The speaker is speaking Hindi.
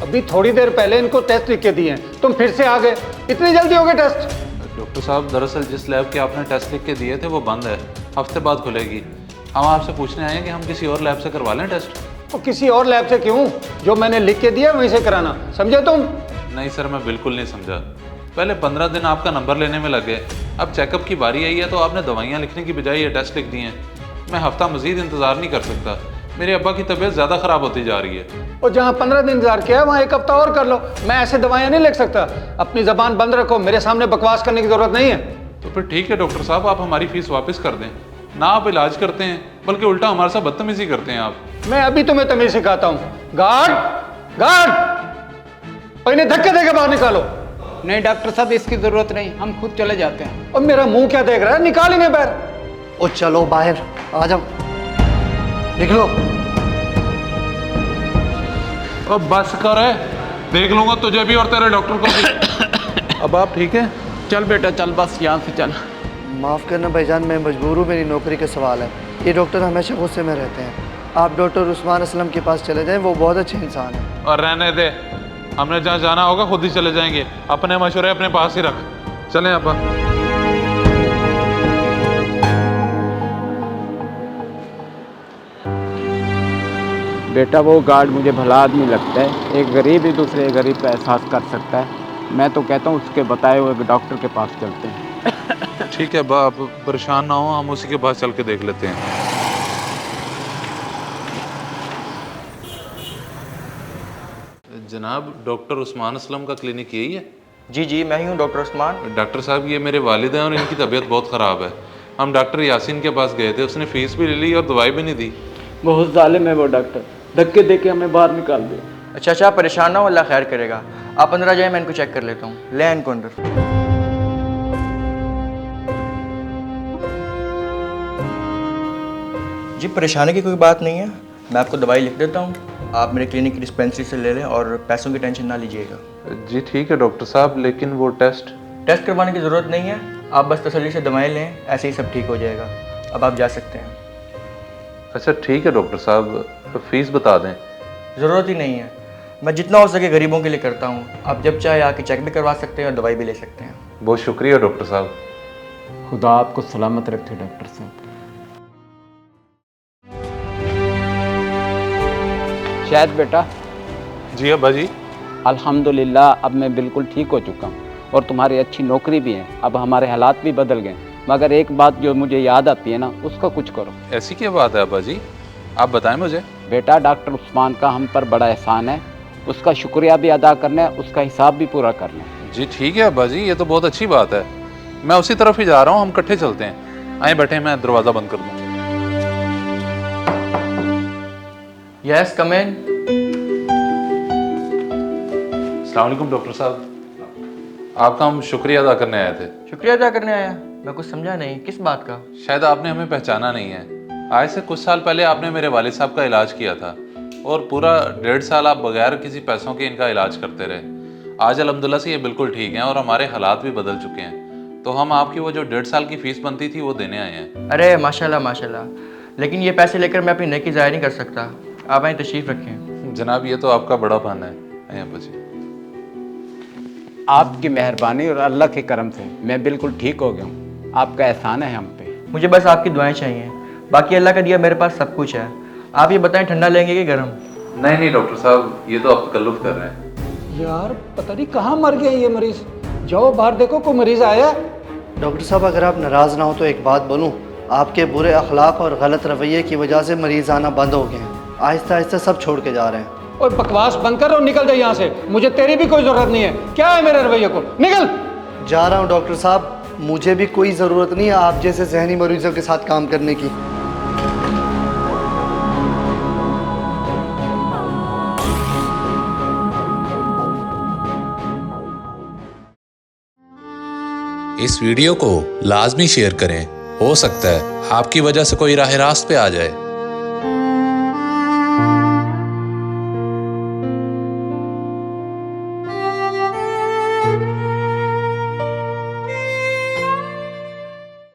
अभी थोड़ी देर पहले इनको टेस्ट लिख के दिए हैं, तुम फिर से आ गए। इतनी जल्दी हो गए टेस्ट? डॉक्टर साहब, दरअसल जिस लैब के आपने टेस्ट लिख के दिए थे वो बंद है, हफ्ते बाद खुलेगी। हम आपसे पूछने आए हैं कि हम किसी और लैब से करवा लें टेस्ट। तो किसी और लैब से क्यों? जो मैंने लिख के दिया वहीं से कराना, समझे तुम? नहीं सर, मैं बिल्कुल नहीं समझा। पहले 15 दिन आपका नंबर लेने में लग गए, अब चेकअप की बारी आई है तो आपने दवाइयाँ लिखने की बजाय ये टेस्ट लिख दिए हैं। मैं हफ्ता मजीद इंतज़ार नहीं कर सकता, मेरे अब्बा की तबीयत ज़्यादा ख़राब होती जा रही है। और जहाँ 15 दिन इंतजार किया है वहाँ एक हफ्ता और कर लो। मैं ऐसे दवाइयाँ नहीं लिख सकता। अपनी जबान बंद रखो, मेरे सामने बकवास करने की जरूरत नहीं है। तो फिर ठीक है डॉक्टर साहब, आप हमारी फीस वापस कर दें। ना आप इलाज करते हैं बल्कि उल्टा हमारे साथ बदतमीजी करते हैं आप। मैं अभी तुम्हें तमीज सिखाता हूँ। गार्ड, गार्ड, और इन्हें धक्के देके बाहर निकालो। नहीं डॉक्टर साहब, इसकी जरूरत नहीं, हम खुद चले जाते हैं। और मेरा मुंह क्या देख रहा है? निकाल इन्हें बाहर। ओ चलो बाहर आ जाओ, निकलो। अब बस कर है, देख लूंगा तुझे भी और तेरे डॉक्टर को भी। अब आप ठीक है? चल बेटा चल, बस यहाँ से चल। माफ़ करना भाईजान, मैं मजबूर हूँ, मेरी नौकरी का सवाल है। ये डॉक्टर हमेशा गुस्से में रहते हैं। आप डॉक्टर उस्मान असलम के पास चले जाएं, वो बहुत अच्छे इंसान हैं। और रहने दे, हमने जहाँ जाना होगा खुद ही चले जाएंगे। अपने मशवरे अपने पास ही रख। चलें अब। बेटा वो गार्ड मुझे भला आदमी लगता है, एक गरीब ही दूसरे गरीब का एहसास कर सकता है। मैं तो कहता हूँ उसके बताए हुए डॉक्टर के पास चलते हैं। ठीक है बाप, परेशान ना हो, हम उसी के पास चल के देख लेते हैं। जनाब, डॉक्टर उस्मान असलम का क्लिनिक यही है? जी जी, मैं ही हूँ डॉक्टर उस्मान। डॉक्टर साहब, ये मेरे वालिद हैं और इनकी तबीयत बहुत ख़राब है। हम डॉक्टर यासीन के पास गए थे, उसने फीस भी ले ली और दवाई भी नहीं दी। बहुत जालिम है वो डॉक्टर, धक्के दे के हमें बाहर निकाल दिया। अच्छा, परेशान ना हो, अल्लाह खैर करेगा। आप अंदर आ जाए, मैं इनको चेक कर लेता हूँ। ले इनको अंदर। जी, परेशानी की कोई बात नहीं है, मैं आपको दवाई लिख देता हूँ। आप मेरे क्लिनिक की डिस्पेंसरी से ले लें और पैसों की टेंशन ना लीजिएगा। जी ठीक है डॉक्टर साहब, लेकिन वो टेस्ट करवाने की ज़रूरत नहीं है, आप बस तसल्ली से दवाएं लें, ऐसे ही सब ठीक हो जाएगा। अब आप जा सकते हैं। अच्छा ठीक है डॉक्टर साहब, तो फीस बता दें। ज़रूरत ही नहीं है, मैं जितना हो सके गरीबों के लिए करता हूँ। आप जब चाहे आके चेक भी करवा सकते हैं और दवाई भी ले सकते हैं। बहुत शुक्रिया डॉक्टर साहब। खुदा आपको सलामत रखे डॉक्टर साहब। शायद बेटा। जी अब्बा जी। अल्हम्दुलिल्लाह, अब मैं बिल्कुल ठीक हो चुका हूँ और तुम्हारी अच्छी नौकरी भी है। अब हमारे हालात भी बदल गए, मगर एक बात जो मुझे याद आती है ना, उसका कुछ करो। ऐसी क्या बात है अब्बा जी, आप बताएं मुझे। बेटा, डॉक्टर उस्मान का हम पर बड़ा एहसान है, उसका शुक्रिया भी अदा करना है, उसका हिसाब भी पूरा करना है। जी ठीक है अब्बा जी, ये तो बहुत अच्छी बात है। मैं उसी तरफ ही जा रहा हूँ, हम इकट्ठे चलते हैं। आए बैठे, मैं दरवाज़ा बंद कर दूँ। यस, कम इन। अस्सलाम वालेकुम डॉक्टर साहब, आपका हम शुक्रिया अदा करने आए थे। शुक्रिया अदा करने आया? मैं कुछ समझा नहीं, किस बात का? शायद आपने हमें पहचाना नहीं है। आज से कुछ साल पहले आपने मेरे वालिद साहब का इलाज किया था और पूरा 1.5 साल आप बगैर किसी पैसों के इनका इलाज करते रहे। आज अल्हम्दुलिल्लाह से ये बिल्कुल ठीक हैं और हमारे हालात भी बदल चुके हैं, तो हम आपकी वो जो 1.5 साल की फ़ीस बनती थी वो देने आए हैं। अरे माशाल्लाह माशाल्लाह, लेकिन ये पैसे लेकर मैं अपनी नेकी ज़ाहिर नहीं कर सकता। आप आए, तशरीफ़ रखें। जनाब, ये तो आपका बड़ा फन है। आइए अब्बा जी। आपकी मेहरबानी और अल्लाह के करम से मैं बिल्कुल ठीक हो गया हूँ। आपका एहसान है हम पे। मुझे बस आपकी दुआएं चाहिए, बाकी अल्लाह का दिया मेरे पास सब कुछ है। आप ये बताएं, ठंडा लेंगे कि गर्म? नहीं नहीं डॉक्टर साहब, ये तो आप तकल्लुफ़ कर रहे हैं। यार पता नहीं कहाँ मर गया ये मरीज। जाओ बाहर देखो, कोई मरीज आया। डॉक्टर साहब, अगर आप नाराज़ ना हो तो एक बात बोलूँ, आपके बुरे अखलाक और गलत रवैये की वजह से मरीज़ आना बंद हो गए हैं। आहिस्ता आहिस्ता सब छोड़ के जा रहे हैं। और बकवास बंद कर और निकल जाए यहाँ से, मुझे तेरी भी कोई जरूरत नहीं है। क्या है मेरे रवैये को? निकल। जा रहा हूँ डॉक्टर साहब, मुझे भी कोई ज़रूरत नहीं है आप जैसे जहनी मरीजों के साथ काम करने की। इस वीडियो को लाजमी शेयर करें, हो सकता है आपकी वजह से कोई राह रास्त पे आ जाए।